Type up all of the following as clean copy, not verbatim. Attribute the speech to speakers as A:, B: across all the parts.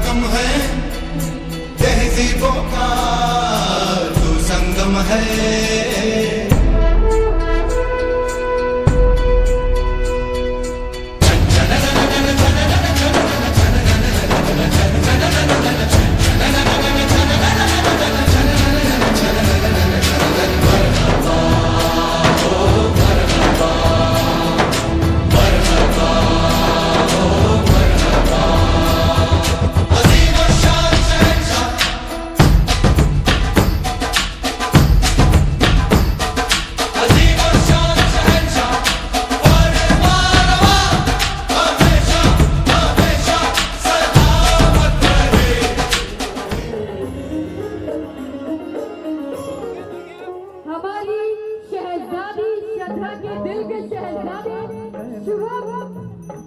A: कम है, तहजीबों का तू संगम है।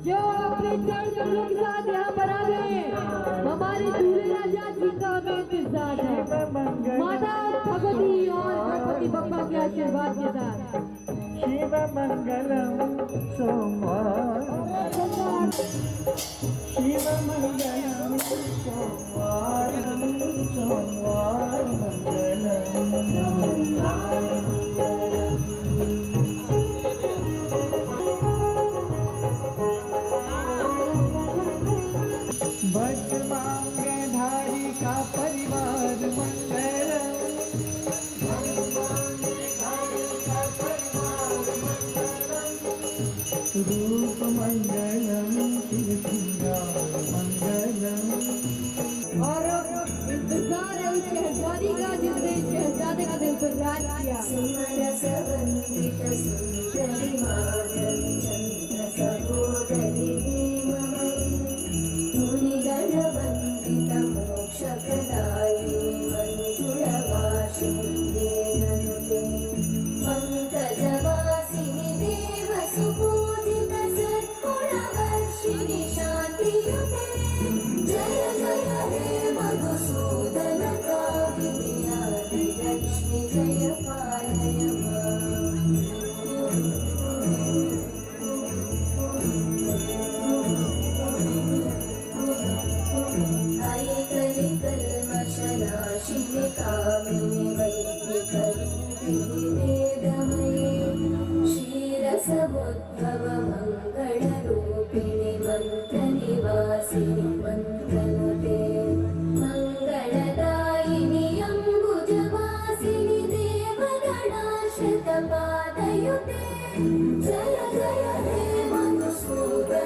B: जो अपने चार कमलों के साथ यहाँ पर आ गए हैं, हमारे दूल्हे राजा जी का हमें इंतजार है। माता भगवती और गणपति बप्पा के आशीर्वाद के साथ।
C: शिव मंगलम सोमवार, शिव मंगलम सोमवार, सोमवार धारी का परिवार मंगलम, रूप मंगलम, मंगलम।
B: और इंतजार है उस शहजादी का जिसने शहजादे का दिल पर राज किया।
D: क्षीरसमुद्भव मंगलरूपिणि मंत्रनिवासिनि मंत्रनुते मंगलदायिनि अम्बुजवासिनि देवगणाश्रितपादयुते जय जय हे मधुसूदनकामिनि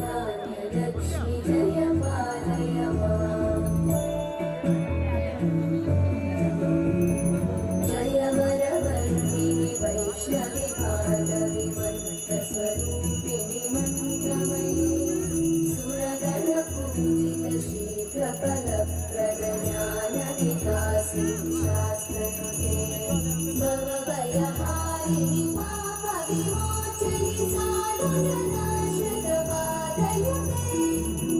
D: धान्यलक्ष्मि जय पालय माम्। जय वरवर्णिनि वैष्णवि भार्गवि मन्त्रस्वरूपिणि मन्त्रमयि सुरगणपूजित शीघ्रफलप्रद ज्ञानविकासिनि शास्त्रकृते भवभयहारिणि पापविमोचनि साधुजनाश्रितपादयुते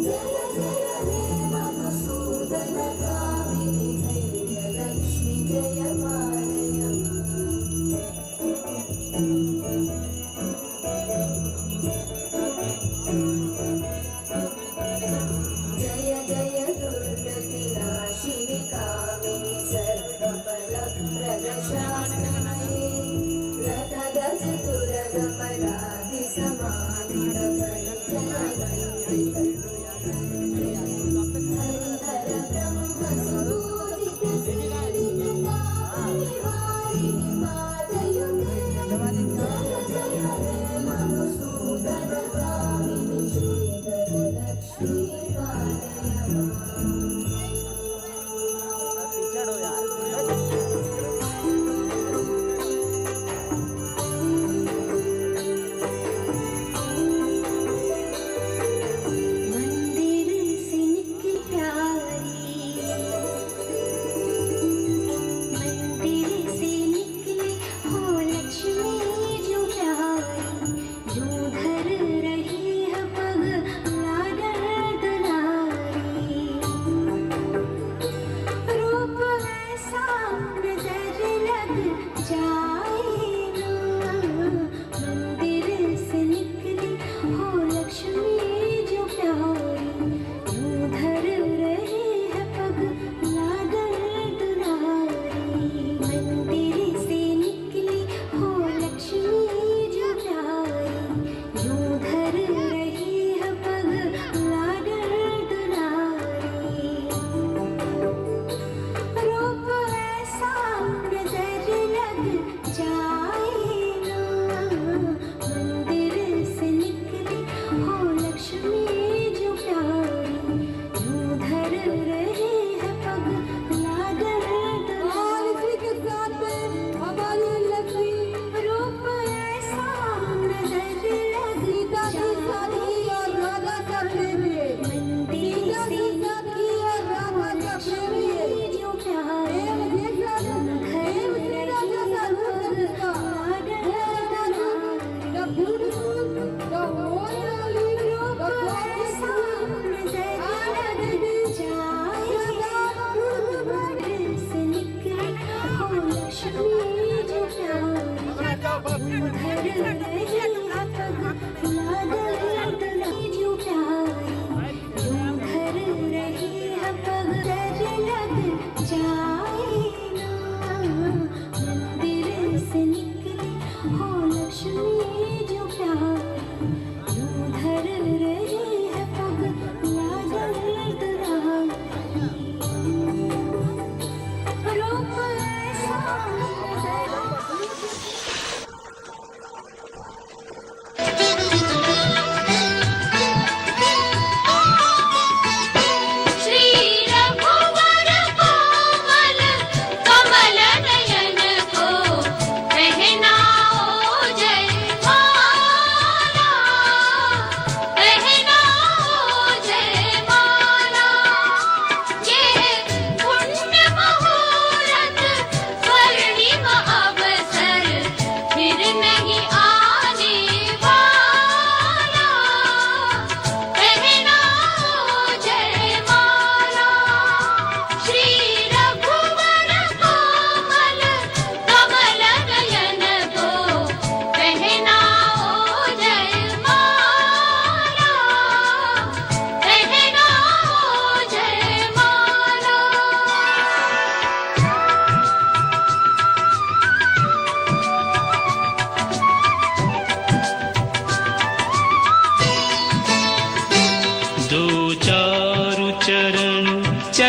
D: जय जय हे मधुसूदनकामिनि धैर्यलक्ष्मि जय पालय जय जय दुर्गतिनाशिनि कामिनि सर्वफलप्रदशास्त्रमये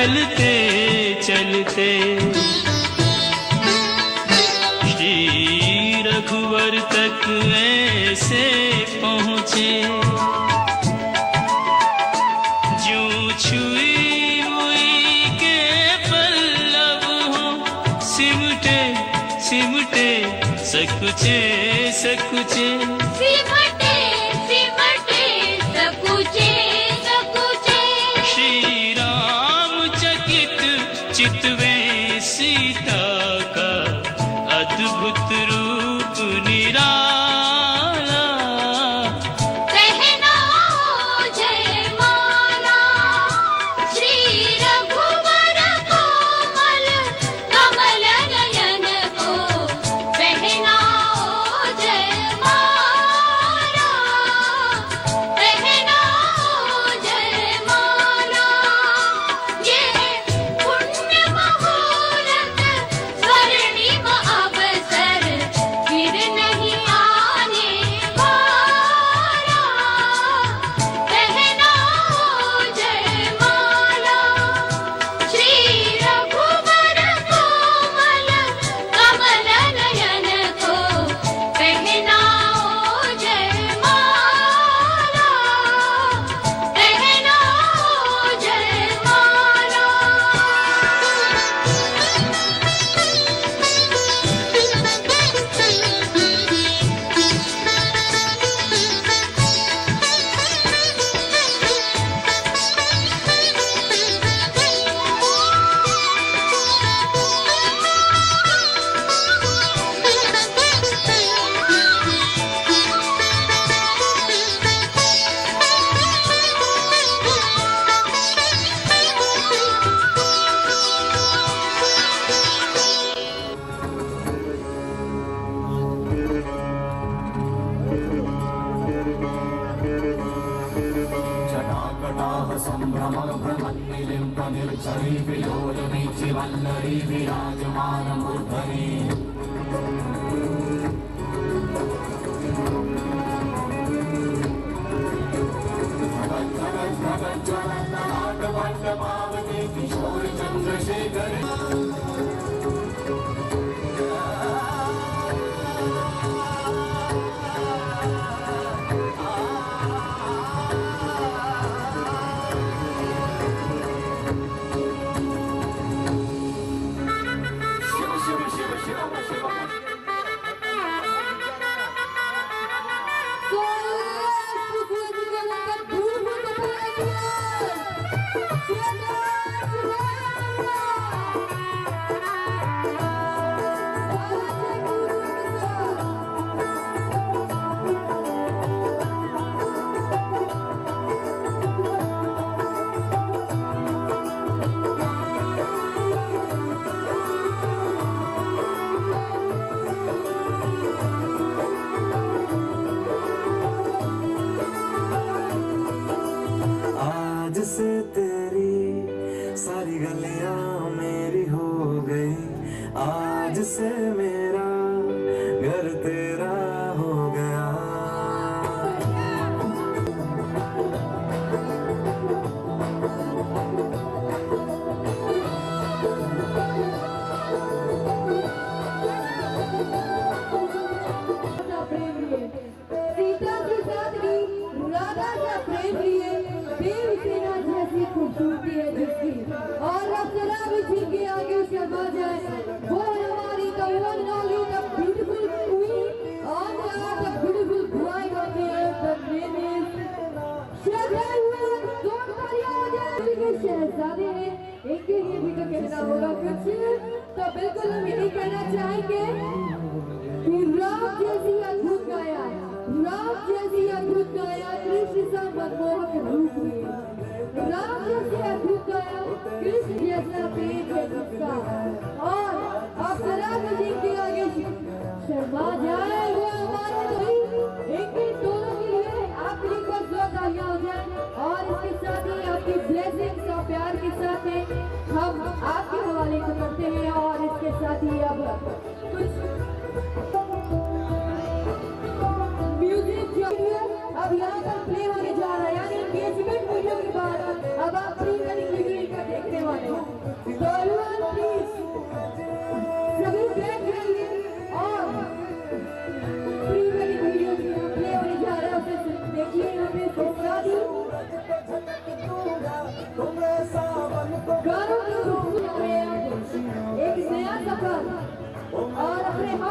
E: चलते चलते श्री रघुवर तक ऐसे पहुँचे, ज्यों छुई हुई के पल्लव हो, सिमटे सिमटे सकुचे सकुचे,
D: सिमटे सिमटे सकुचे सकुचे।
E: श्री राम चकित चितवे सीता का अद्भुत रूप निराला।
D: पहना जयमाला श्री रघुवर कोमल कमल नयन को, पहना जयमाला पहना जयमाला। ये पुण्य मुहूर्त स्वर्णिम अवसर फिर नहीं आने वाला, पहना जयमाला श्री रघुवर कोमल कमल नयन को, पहना जयमाला पहना
F: जटाकटाः सम्भ्रमभ्रमन्निलिम्प निर्झरी विलोलवीचि वल्लरी विराजमानमूर्धनि। ज्वलन्नलाटवल्लभावति किशोर चन्द्रशेखर। शिव शिव शिव शिव शिव
C: आज से तेरी सारी गलियां मेरी हो गई, आज से मेरा घर तेरा हो गया।
B: सीता के साथ भी राधा का प्रेम लिए, बेवसीना जैसी खूबसूरती है जिसकी, और अप्सरा भी जिनके आगे शर्मा जाए। वो हमारी the one and only, the beautiful queen on the earth, the beautiful bride of the earth. The name is श्रद्धा। जोर तालियां हो जाए। इनके शहजादे हैं, इनके लिए भी तो कहना होगा कुछ, तो बिल्कुल हम यही कहना चाहेंगे कि राम जैसी अद्भुत गाया, राम जैसी अद्भुत गाया, कृष्ण सा मनमोहक रूप में, राम जैसी अद्भुत गाया, कृष्ण जैसा तेज है जिसका, और अप्सरा जी के आगे शर्मा जाए वो हमारे नहीं। इनके दोनों के लिए आपकी को दो तालियां हो जाए, और इसके साथ ही आपकी ब्लेसिंग्स और प्यार के साथ हम आपके हवाले को करते हैं। और इसके साथ ही अब कुछ म्यूजिक जो अब यहाँ पर प्ले होने जा रहा है, यानी एंगेजमेंट वीडियो के बाद अब आप प्री वेडिंग वीडियो का देखने वाले हैं।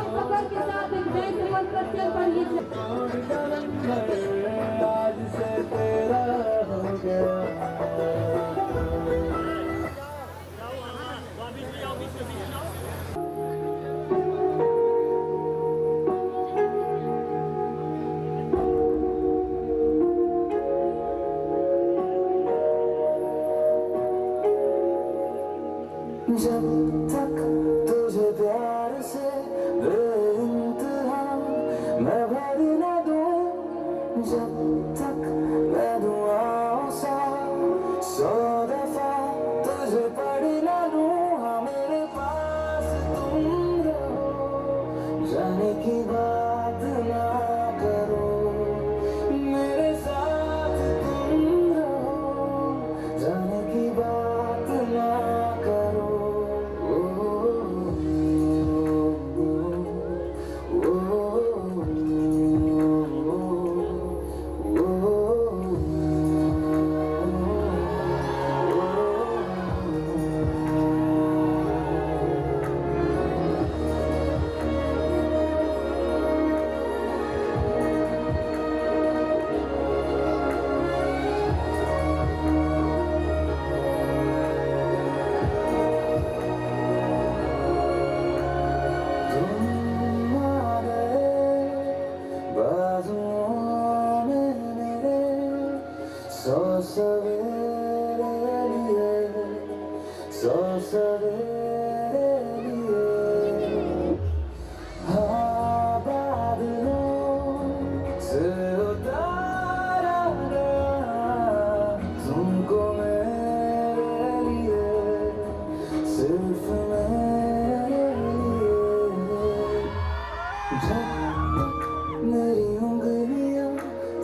B: और सफर के साथ एक नए सफर पर चल पड़िए।
C: आज से तेरा हो गया। जब तक तुझे प्यार से बेइंतहा मैं भर न दूं, जब तक मैं दुआओं सा 100 दफा तुझे पढ़ न लूं। हाँ मेरे पास तुम रहो, जाने की बात ना करो, मेरे साथ तुम रहो, जाने की बात ना करो। सौ सवेरे लिए हाँ बादलों से उतारा गया तुमको मेरे लिए, सिर्फ मेरे लिए। जब तक मेरी उंगलियां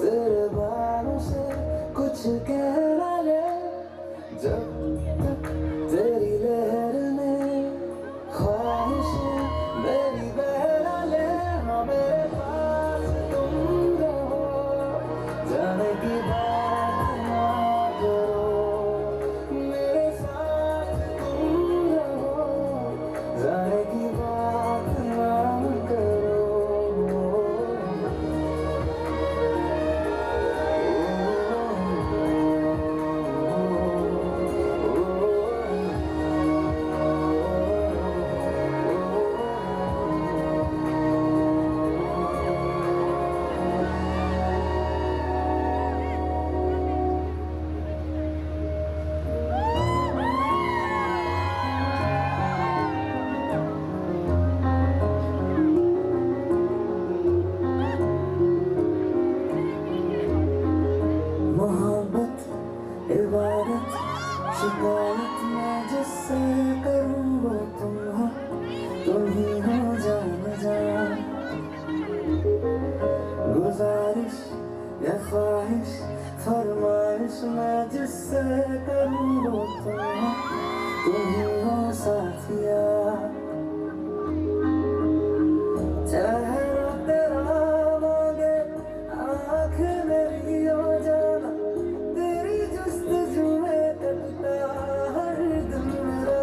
C: तेरे बालों से कुछ कह न ले, जब तक तेरी लहर में ख्वाहिशें मेरी बह न ले। हाँ मेरे पास तुम रहो, जाने की बात ना करो, मेरे साथ तुम रहो, जाने की बात ना करो। मोहब्बत इबादत शिकायत मैं जिससे करूँ वो तुम हो, तुम ही हो जान जान। गुजारिश या ख्वाहिश फरमाइश मैं जिससे करूँ वो तुम हो, तुम ही हो साथिया। चेहरा तेरा मांगे आँख मेरी हो जाना, तेरी जुस्तजू में कटता हर दिन मेरा।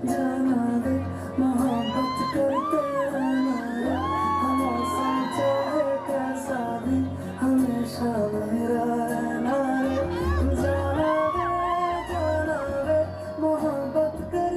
C: जाना दे मोहब्बत करते रहना रे, हमेशा चाहे कैसा भी हमेशा मेरा रहना रे। जाना दे मोहब्बत कर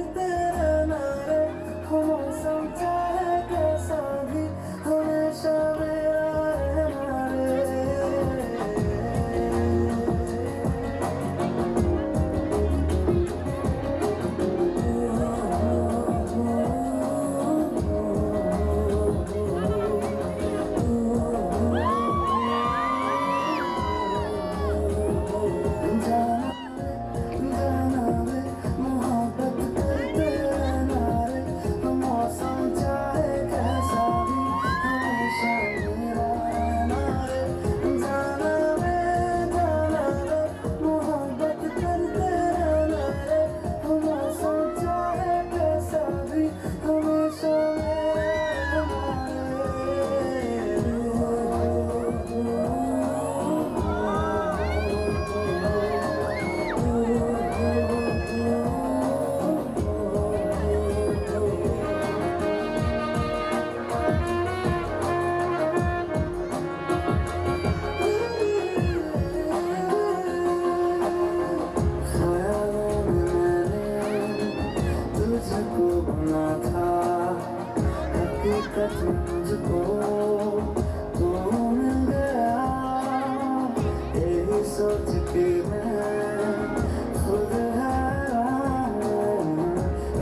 C: सोच के मैं खुद हैरान हूँ।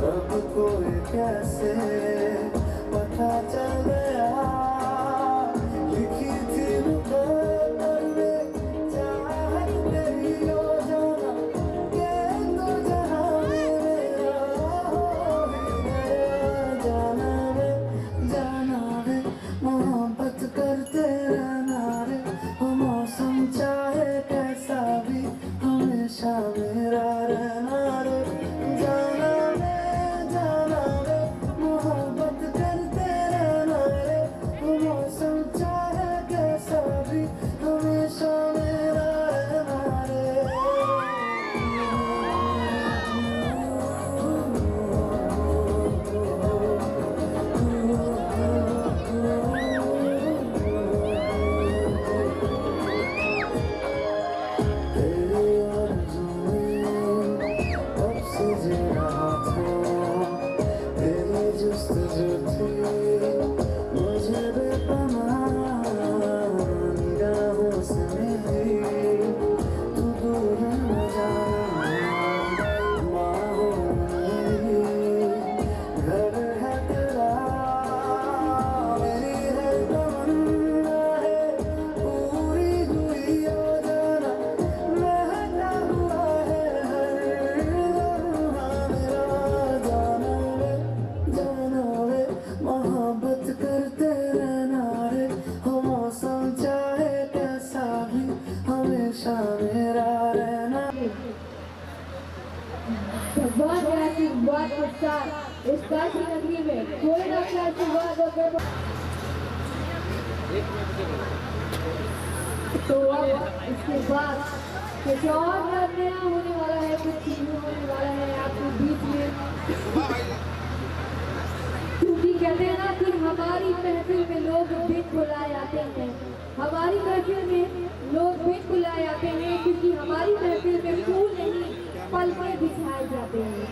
C: अब कोई कैसे पता चल गया, लिखी थी मुकद्दर में चाहत तेरी हो जाना, के तो जहाँ में मेरा हो ही गया। जाना वे मोहब्बत करते रहना रे, हो मौसम चाहे कैसा भी हमेशा मेरा रहना रे। जाना वे मोहब्बत करते रहना रे, हो मौसम चाहे कैसा भी हमेशा मेरा रहना रे। तेरी आरज़ुएं अब से जी रहा था, तेरी जुस्तजू थी मुझे बेपनाह। निगाहों से मेरी तू दूर न जाना, माँ हो मेरी घर है तेरा। मेरी है तमन्ना है पूरी हुई हो जाना, महका हुआ है हर लम्हा मेरा। जाना वे मोहब्बत करते रहना रे, हो मौसम चाहे कैसा भी हमेशा मेरा रहना।
B: भगवान के आशीर्वाद के साथ इस काशी नगरी में कोई ना कोई आशीर्वाद होकर। तो अब इसके बाद कुछ और नया होने वाला है, कुछ चीजें होने वाला है आपके बीच में। क्योंकि कहते हैं ना कि हमारी महफिल में लोग बिन बुलाए आते हैं, हमारी महफिल में लोग बिन बुलाए आते हैं, क्योंकि हमारी महफिल में फूल नहीं पलके बिछाए जाते हैं।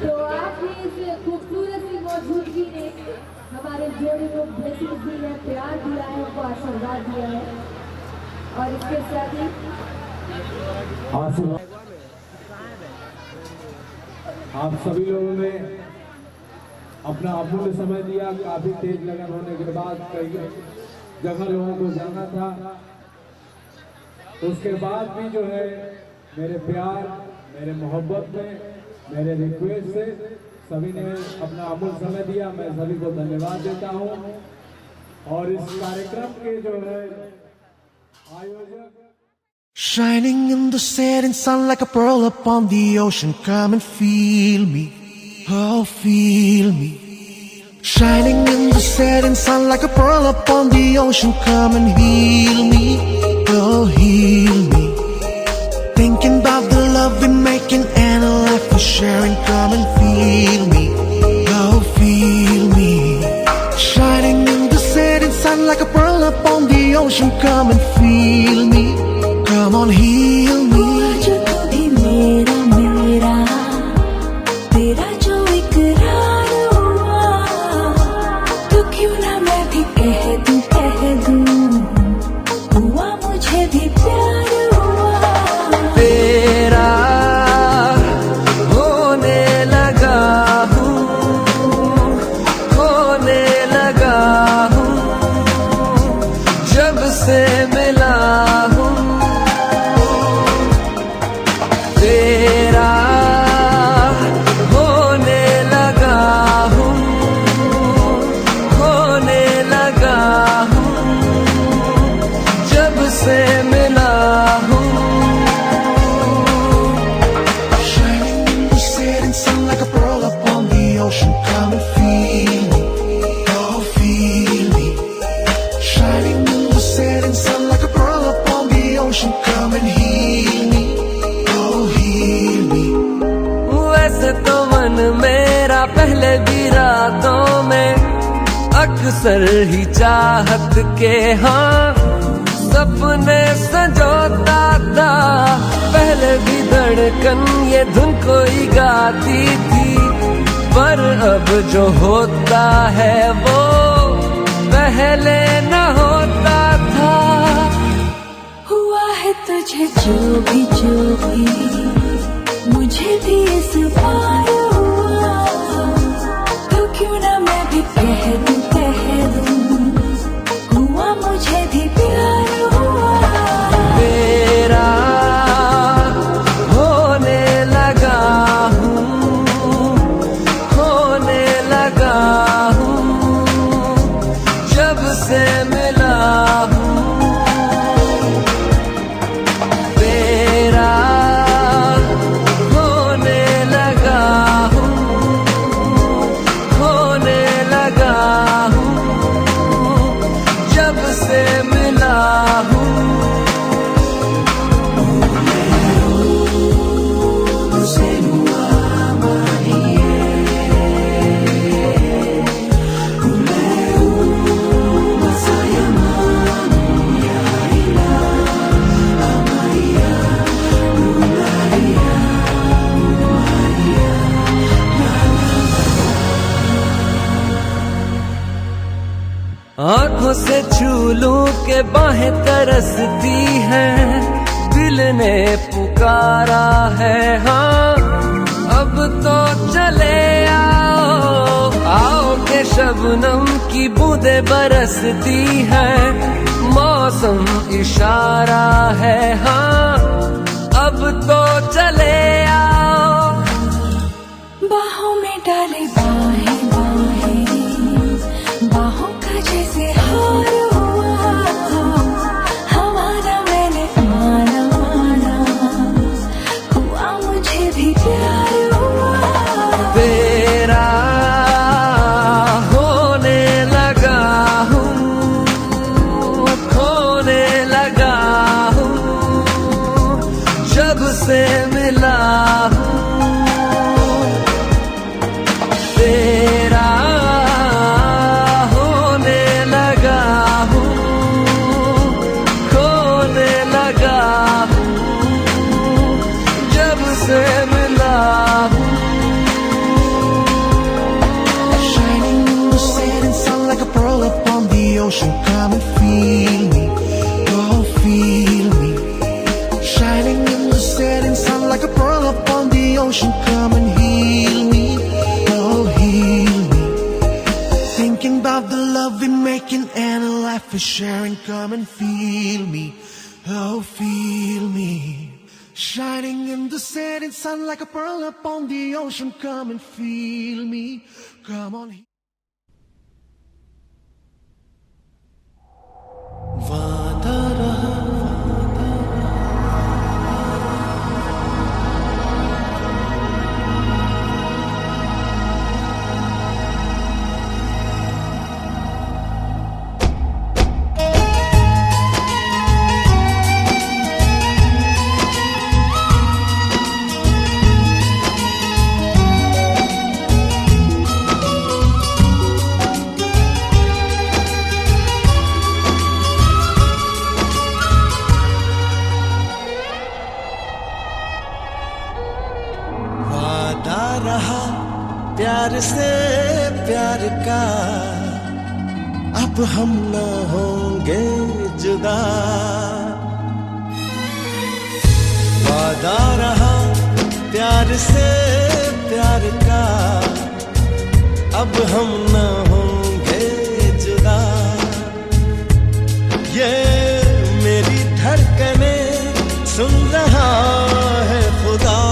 B: तो आपकी इस खूबसूरत सी मौजूदगी ने हमारे जोड़े को ब्लेसिंग दी है, प्यार दिया है, उनको आशीर्वाद दिया है। और इसके साथ ही
G: आप सभी लोगों ने अपना अमूल्य समय दिया। काफी तेज लगन होने के बाद कई जगह लोगों को जाना था, उसके बाद भी जो है मेरे प्यार, मेरे मोहब्बत में, मेरे रिक्वेस्ट से सभी ने अपना अमूल्य समय दिया। मैं सभी को धन्यवाद देता हूँ। और इस कार्यक्रम के जो है आयोजक
H: Shining in the setting sun like a pearl upon the ocean. Come and feel me, oh feel me. Shining in the setting sun like a pearl upon the ocean. Come and heal me, oh heal me. Thinking about the love we're making and a life we're sharing. Come and feel me, oh feel me. Shining in the setting sun like a pearl upon the ocean. Come and feel me. Come on, heal me.
I: जो तू भी मेरा मेरा, तेरा जो इकरार हुआ, तो क्यों ना मैं भी कह दूं, हुआ मुझे भी प्यार हुआ।
H: तेरा होने लगा हूँ, होने लगा हूँ, जब से मिला हूँ। तेरा होने लगा हूँ, होने लगा हूँ, जब से मिला हूँ। Shining in the setting sun like a pearl upon the ocean. Come and feel me, oh feel me. Shining in the setting sun like a pearl upon the ocean. Come and heal me, oh heal me. वैसे तो मन मेरा पहले भी रातों में अक्सर ही चाहत के हाँ सपने संजोता था। पहले भी धड़कन ये धुन कोई गाती थी, पर अब जो होता है वो पहले न होता था।
I: हुआ है है तुझे जो भी मुझे भी इस बार हुआ, तो क्यों ना मैं भी कह दूं हुआ मुझे भी प्यार हुआ।
C: तेरा होने लगा हूँ, होने लगा हूँ, जब से मिला हूँ। तेरा होने लगा हूँ, होने लगा हूँ, जब से मिला हूँ। आंखों से छू लूं के बाहें तरसती हैं, दिल ने पुकारा है हाँ, अब तो चले आओ, आओ के शबनम की बूंदें बरसती हैं, मौसम इशारा है हाँ, अब तो चले आओ।
I: बाहों में डाले बाहें बाहों का जैसे हार हुआ, हमारा मैंने माना हुआ मुझे भी प्यार हुआ।
C: तेरा होने लगा हूँ, खोने लगा हूँ, जब से मिला हूँ। तेरा होने लगा हूँ, खोने लगा हूँ, जब से मिला हूँ।
H: Shining in the setting sun like a pearl upon the ocean. Come and feel me, oh feel me. Shining in the setting sun like a pearl upon the ocean. Come and heal me, oh heal me. Thinking about the love we're making and a life we're sharing. Come and feel me, oh feel me. Shining in the setting sun like a pearl upon the ocean. Come and feel me, come on.
C: वादा रहा प्यार से प्यार का, अब हम न होंगे जुदा। वादा रहा प्यार से प्यार का, अब हम न होंगे जुदा। ये मेरी धड़कने सुन रहा है खुदा।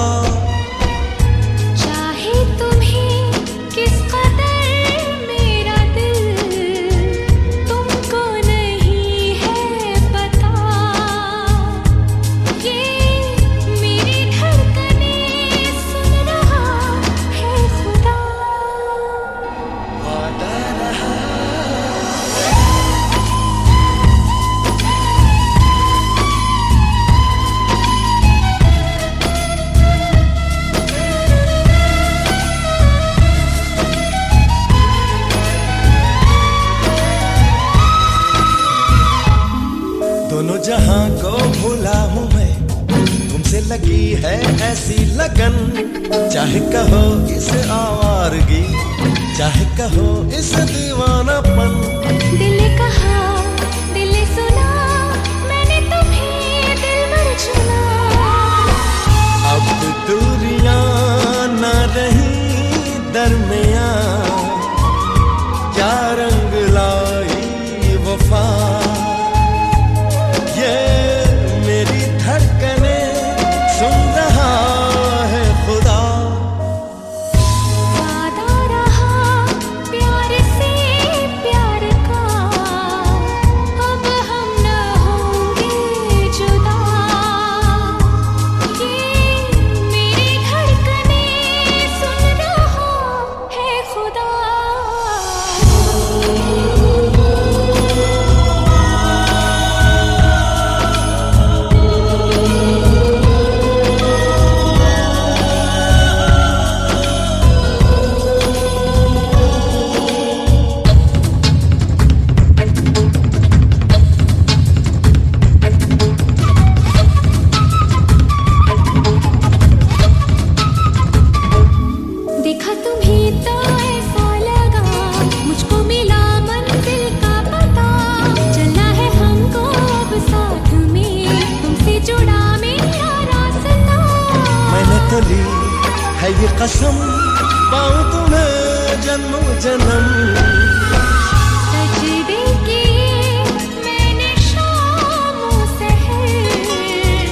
C: दोनों जहां को भूला हूँ मैं, तुमसे लगी है ऐसी लगन। चाहे कहो इसे आवारगी, चाहे कहो इसे दीवानापन।
D: दिल कहा दिल सुना, मैंने तुम्हें दिल
C: तो ली है ये कसम, पाऊं तुम्हें जन्मों जन्म।
I: सजदे किए मैंने शामों सहर,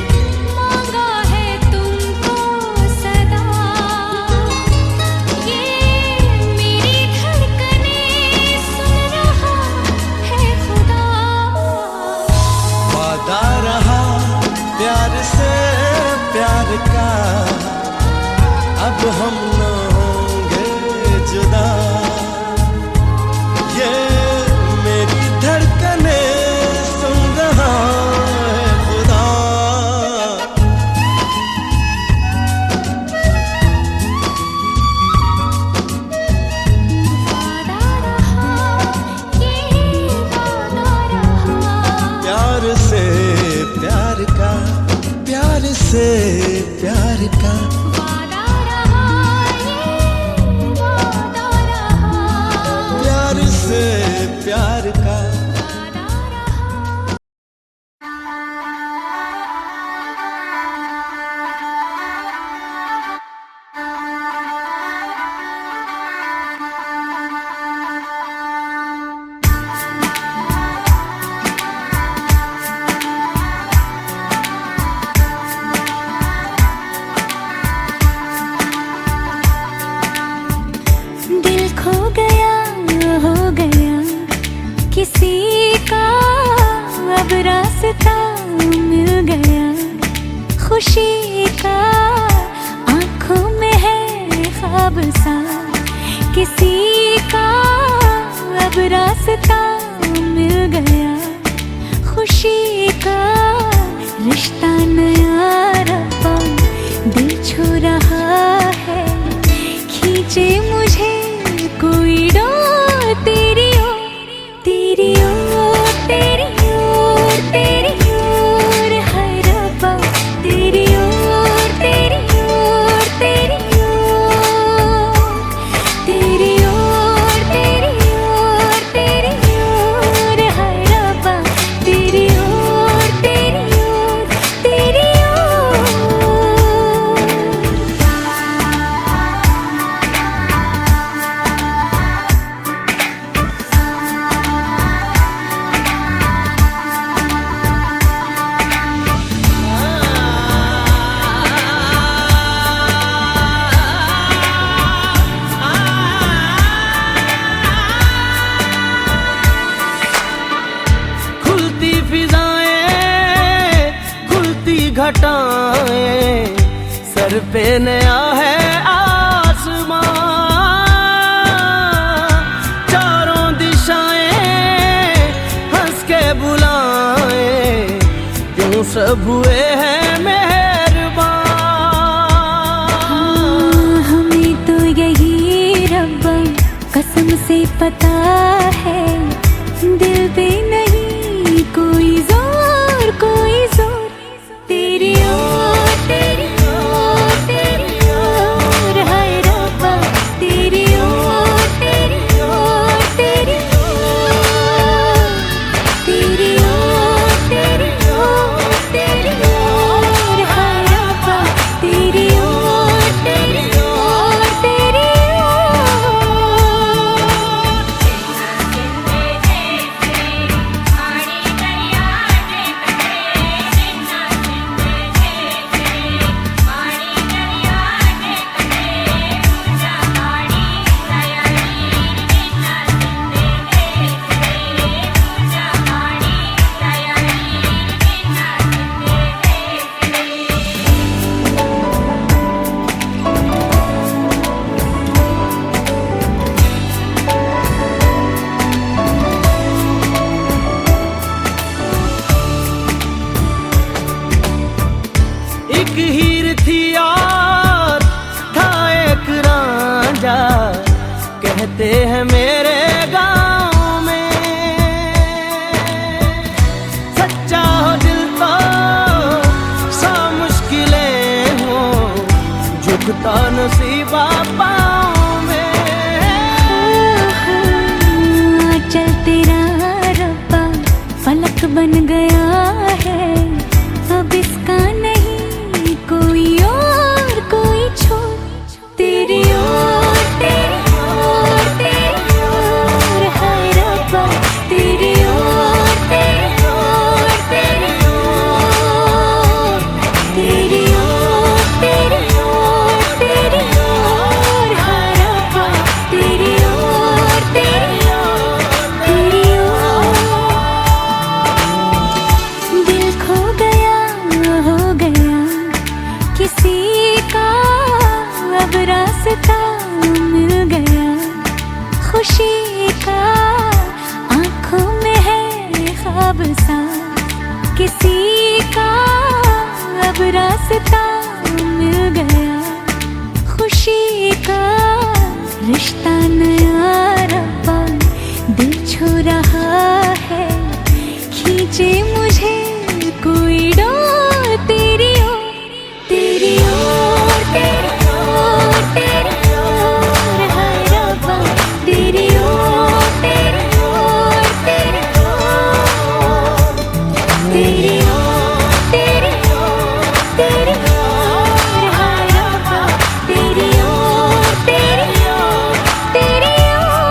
I: मांगा है तुमको सदा। ये मेरी धड़कनें सुन रहा है खुदा।
C: वादा रहा प्यार से प्यार का, अब हम न होंगे जुदा। ये मेरी धड़कने सुन रहा है खुदा।
I: वादा रहा ये वादा रहा,
C: प्यार से प्यार का, प्यार से प्यार का।
I: वादा रहा ये वादा रहा,
C: प्यार से प्यार का।
I: वादा रहा। दिल खो गया हो गया किसी का, अब रास्ता मिल गया खुशी का। आंखों में है ख्वाब सा किसी का, अब रास्ता मिल गया खुशी का। रिश्ता नया रब्बा दिल छू रहा है, खींचे मुझे कोई डोर तेरी ओर, तेरी ओर, तेरी ओर, तेरी ओर है रब्बा। तेरी ओर, तेरी ओर, तेरी ओर, तेरी ओर, तेरी ओर, तेरी ओर है रब्बा। तेरी ओर, तेरी ओर, तेरी ओर।
E: खुलती फिजाएं, खुलती घटाएं, सर पे नया है आसमां। चारों दिशाएं हंस के बुलाएं, क्यों सब हुए हैं मेहरबान।
I: हमें तो यही रब्बा कसम से पता है, दिल पे नहीं कोई जोर, कोई जोर। तेरी ओर, तेरी ओर, तेरी ओर है रब्बा। तेरी ओर, तेरी ओर, तेरी ओर, तेरी ओर, तेरी ओर, तेरी ओर है रब्बा। तेरी ओर, तेरी ओर, तेरी
E: एक हीर थी और था एक रांझा, कहते हैं मेरे गांव में। सच्चा हो दिल तो सा मुश्किलें हो, झुकता नसीबा पाँव में।
I: चल तेरा रब्बा फलक बन गया है, अब इसका नहीं कोई और कोई अब रास्ता मिल गया, खुशी का रिश्ता नया रब्बा दिल छू रहा है, खींचे मुझे कोई डोर तेरी ओर, तेरी ओर, तेरी ओर, तेरी ओर, हाय रब्बा तेरी ओर, तेरी ओर, तेरी ओर, तेरी ओर, तेरी ओर, तेरी ओर, हाय रब्बा तेरी ओर, तेरी ओर, तेरी ओर।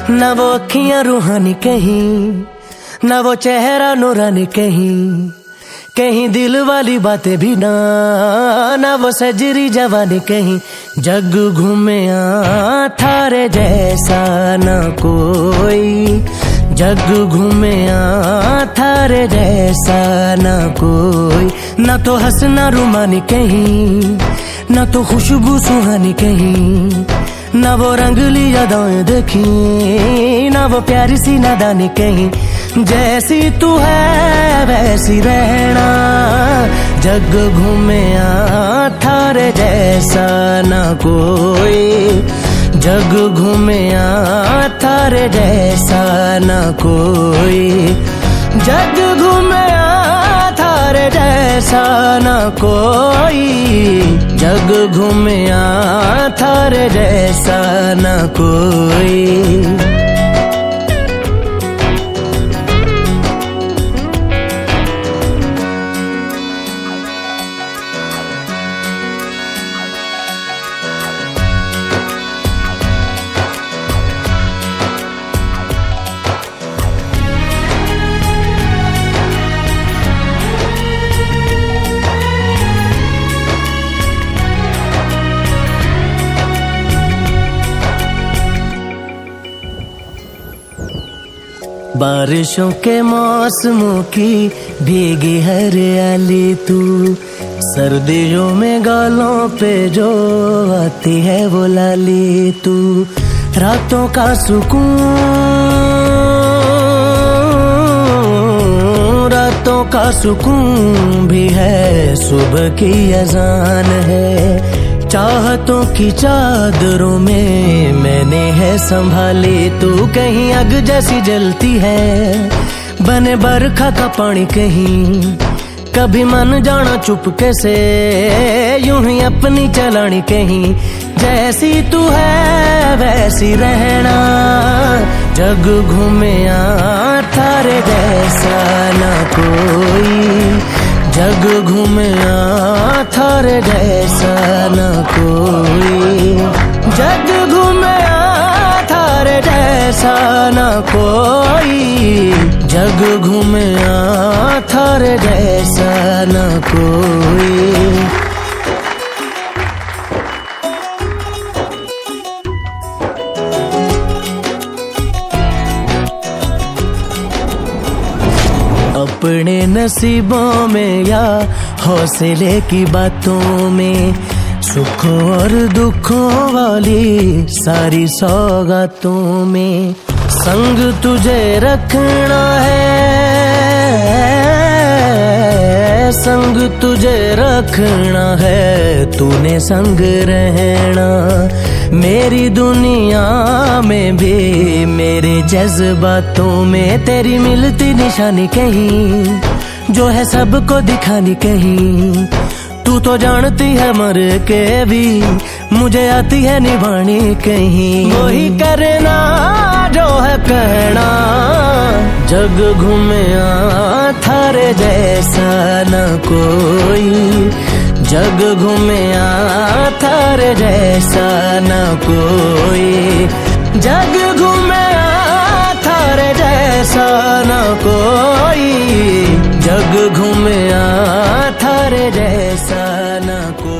E: ना वो अखियां रूहानी कहीं, ना वो चेहरा नूरानी कहीं, कहीं दिल वाली बातें भी ना, ना वो सजरी जवानी कहीं। जग घूमया थारे जैसा ना कोई, जग घूमया थारे जैसा ना कोई। ना तो हंसना रुमानी कहीं, ना तो खुशबू सुहानी कहीं, ना वो रंगली यादें देखी, ना वो प्यारी सी नादानी कहीं। जैसी तू है वैसी रहना, जग घूमया थारे जैसा ना कोई, जग घूमया थारे जैसा ना कोई, जग घूमया थारे जैसा ना कोई, जग घूमया थारे जैसा ना कोई। बारिशों के मौसमों की भीगी हरियाली तू, सर्दियों में गालों पे जो आती है वो लाली तू। रातों का सुकून, रातों का सुकून भी है, सुबह की अजान है। चाहतों की चादरों में मैंने है संभाली तू, कहीं आग जैसी जलती है, बने बरखा का पानी कहीं। कभी मन जाना चुपके से, यूं ही अपनी चलानी कहीं। जैसी तू है वैसी रहना, जग घूमया थारे जैसा ना कोई, जग घूमया थारे जैसा ना कोई, जग घूमया थारे जैसा ना कोई, जग घूमया थारे जैसा ना कोई। अपने नसीबों में या हौसले की बातों में, सुखों और दुखों वाली सारी सौगातों में, संग तुझे रखना है, संग तुझे रखना है, तूने संग रहना। मेरी दुनिया में भी मेरे जज्बातों में तेरी मिलती निशानी कहीं, जो है सबको दिखानी कहीं। तू तू तो जानती है मर के भी मुझे आती है निभानी कहीं। वही करना जो है कहना, जग घूमया थारे जैसा न कोई, जग घूमया थारे जैसा न कोई, जग घूमया थारे जैसा न कोई, जग घूमया थारे जैसा न कोई।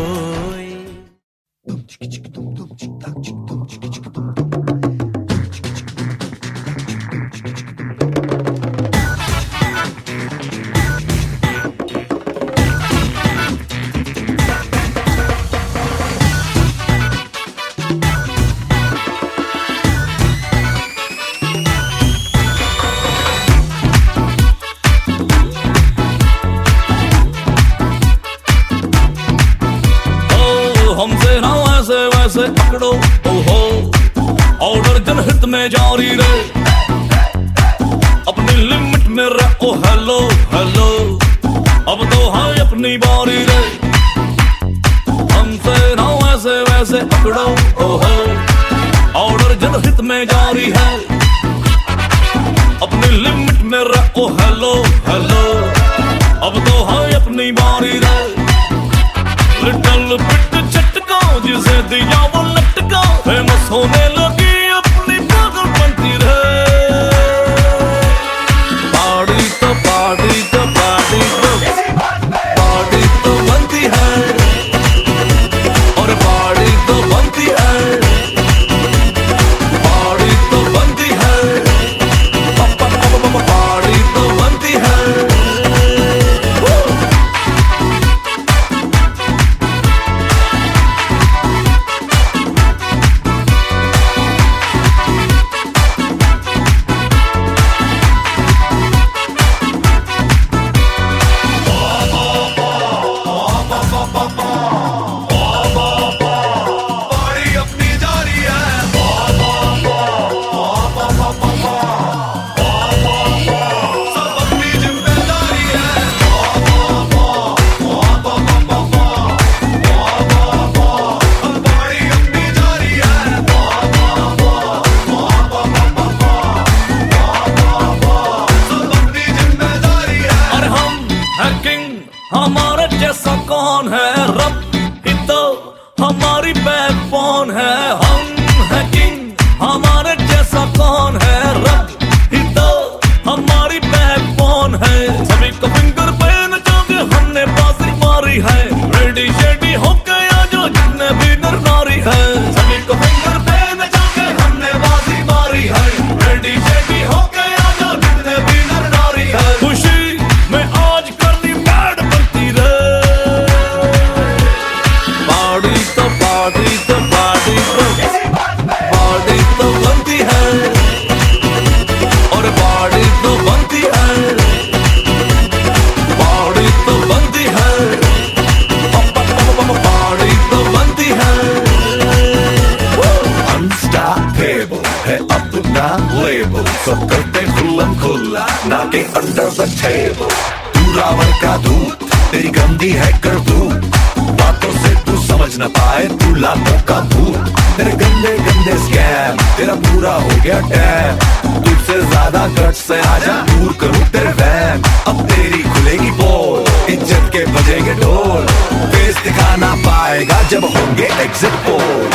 J: हमसे ना वैसे वैसे पकड़ो ओहो, ऑर्डर जनहित में जारी रहे, अपनी लिमिट में रहो हेलो हेलो, अब तो है अपनी बारी रे। हमसे ना वैसे वैसे पकड़ो ओहो, ऑर्डर जनहित में जारी है, अपनी लिमिट में रहो हेलो हेलो, अब तो है अपनी बारी रे। लिटिल बिट झटका जिसे दिया वो लटका, फेमस होने लगी अपनी पागल बनती रहे। पार्टी तो पार्टी तो पार्टी तो पार्टी तो बनती है, और पार्टी तो बनती है, पार्टी तो बनती है, पार्टी तो बनती है। हमारे जैसा कौन है, रब ही तो हमारी बैकबोन है। हम है किंग, हमारे जैसा कौन है, रब ही तो हमारी बैकबोन है। सभी को फिंगर पे नचाके हमने बाजी मारी है, रेडी शेडी हो गया जो जितने भी नर नारी है। सभी को फिंगर पे नचाके हमने बाजी मारी है, रेडी शेडी हो गया जो जितने भी नर नारी है। खुशी में आज करनी बैड बनती रे, पार्टी तो पार्टी तो पार्टी तो पार्टी तो बनती है, और पार्टी तो बनती है, पार्टी तो बनती है, पार्टी तो बनती है।
F: Unstoppable है अपना लेबल, सब करते खुल्लम खुल्ला ना के अंडर द टेबल। तू रावण का दूत, तेरी गंदी है करतूत, बातों से तू समझ न पाए तू लातों का भूत। तेरे गंदे गंदे स्कैम, तेरा पूरा हो गया टैम, तुझसे ज्यादा गट्स से आजा दूर करूं तेरे वैम। अब तेरी खुलेगी पोल, इज्जत के बजेंगे ढोल, फेस दिखा ना पाएगा जब होंगे एग्जिट पोल।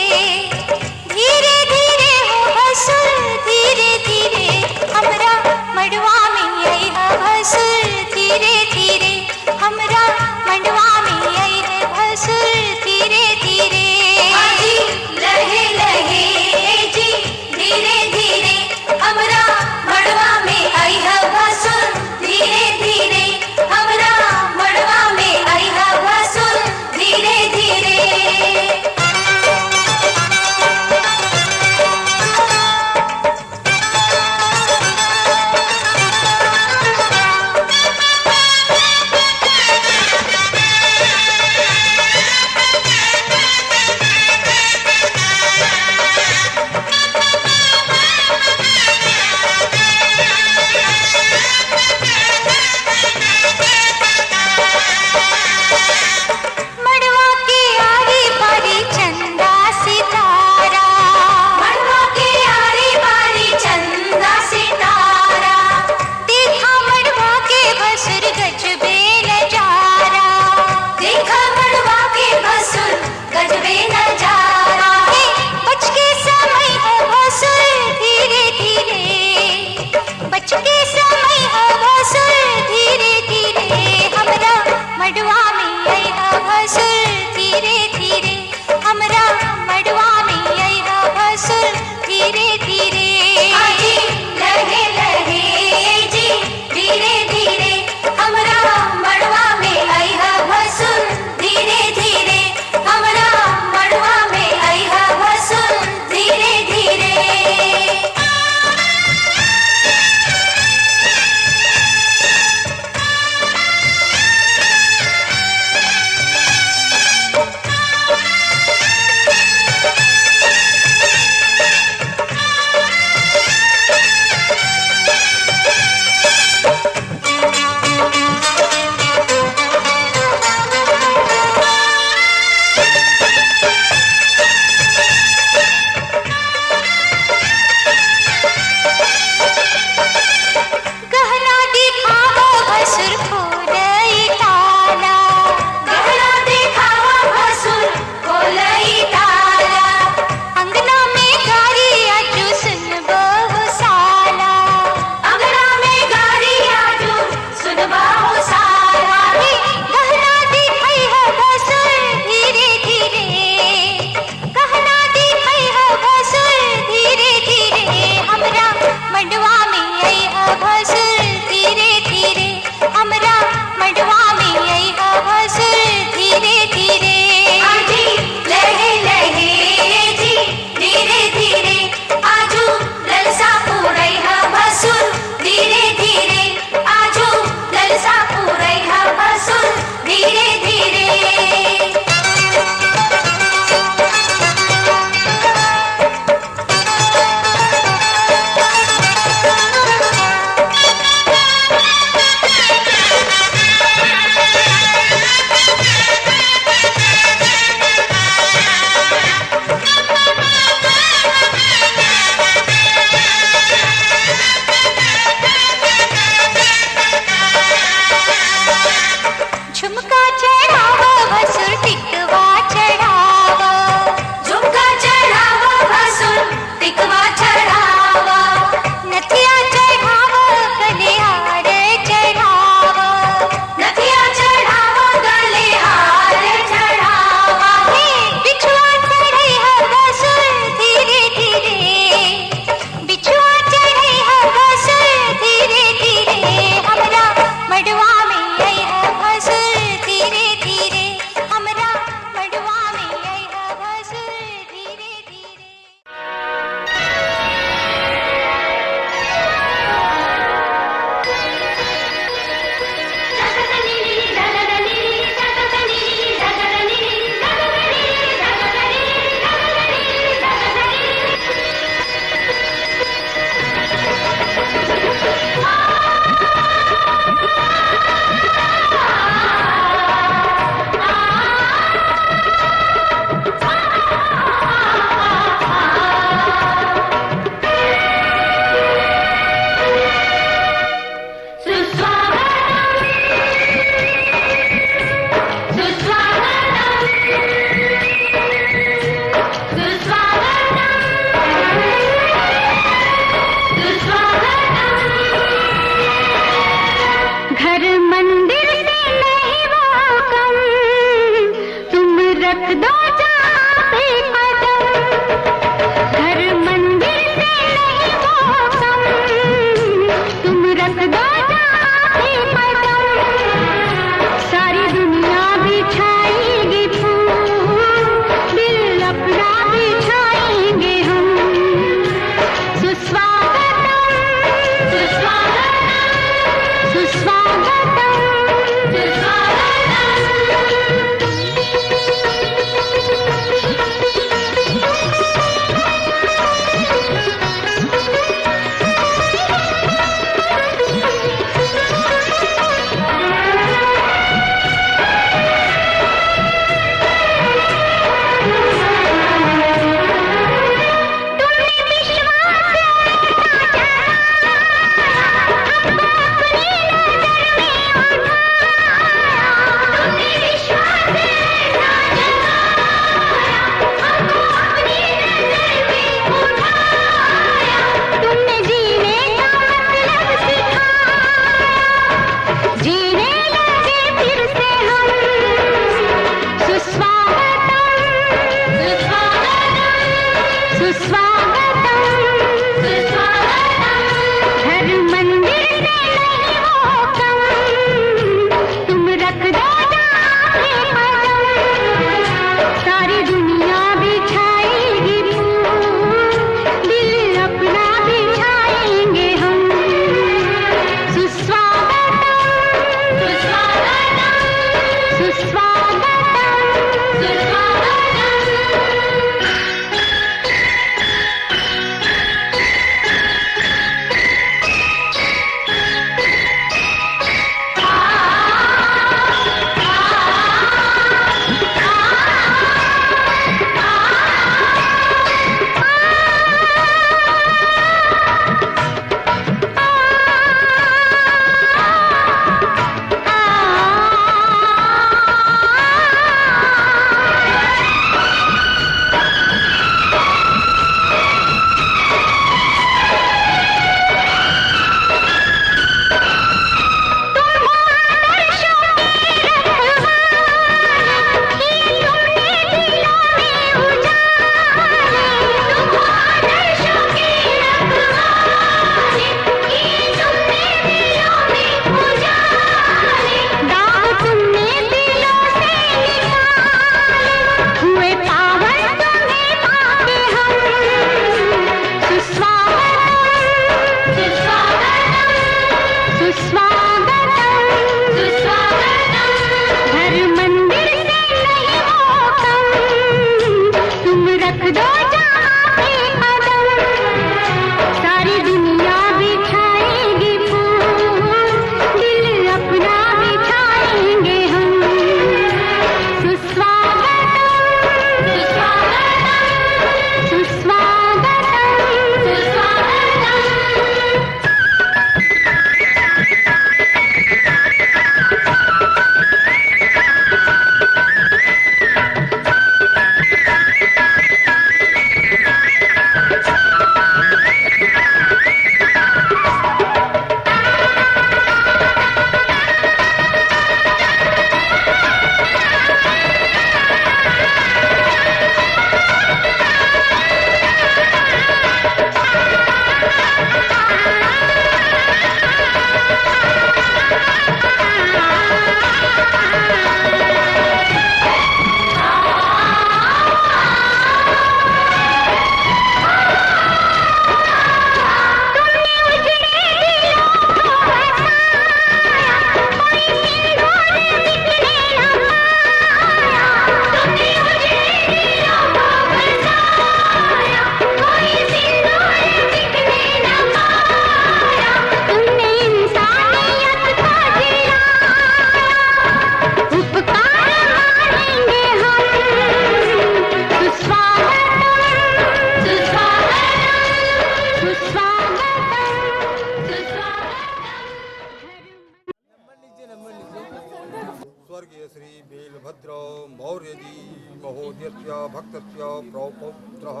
K: विचित्र मौर्यजी महोदयस्य भक्तस्य प्रपौत्रः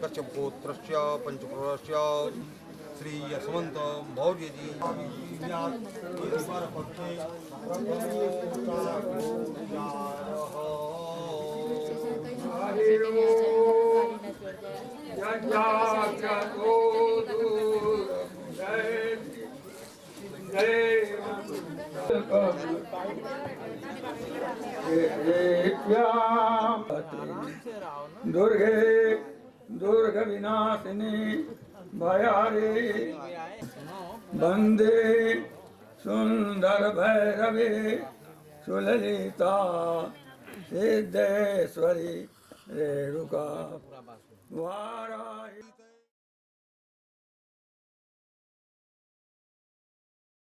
K: कश्यपगोत्रस्य पंचपुरस्य श्री यशवंत मौर्यजी
G: दुर्गे दुर्ग विनाशिनी भयारे वंदे सुंदर भैरवे सुललिता सिद्धेश्वरी रेणुका वाराही।